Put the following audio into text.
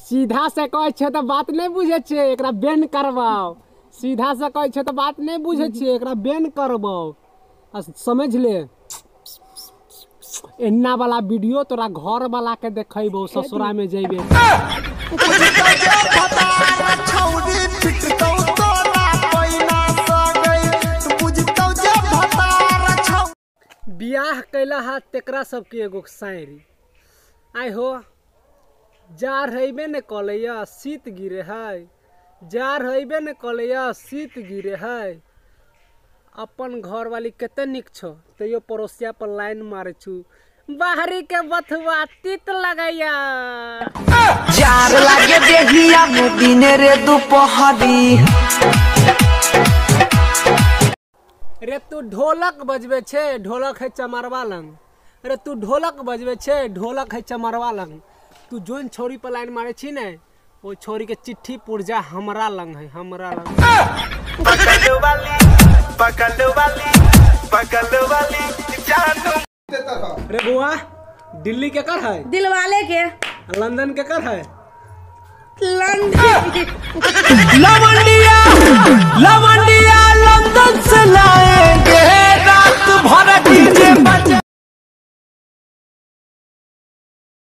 सीधा से कहे छे तो बात नहीं बुझे छे, एकरा बैन करवाओ। सीधा से कहे छे तो बात नहीं बुझे छे, एकरा बैन करवाओ। समझ ले, एन्ना वाला वीडियो तोरा घर वाला के देखैबो, ससुरा में जइबे। बियाह कैला हा तेकरा सबके एगो शायरी आय हो। जार हईबे न कलैया शीत गिरे है, जार हईबे न कलैया शीत गिरे है। अपन घर वाली केते निक छो, तैयो पड़ोसिया पर लाइन मारे छु। बाहरी के बथुआ तीत लगैया, जार लागे देहिया में दिने रे दुपहरी। रे तू ढोलक बजबे छे, ढोलक है चमारवा लंग। रे तू ढोलक बजबे छे, ढोलक है चमारवा लंग। तू जोन छोरी पर लाइन मारे छी ने, वो छोरी के चिट्ठी पुर्जा हमरा लंग है, हमरा लंग। पकड़ वाली जानू। रे बुआ, दिल्ली के कर है? दिल वाले के। लंदन के कर है? लंदन। लवंडिया लवंडिया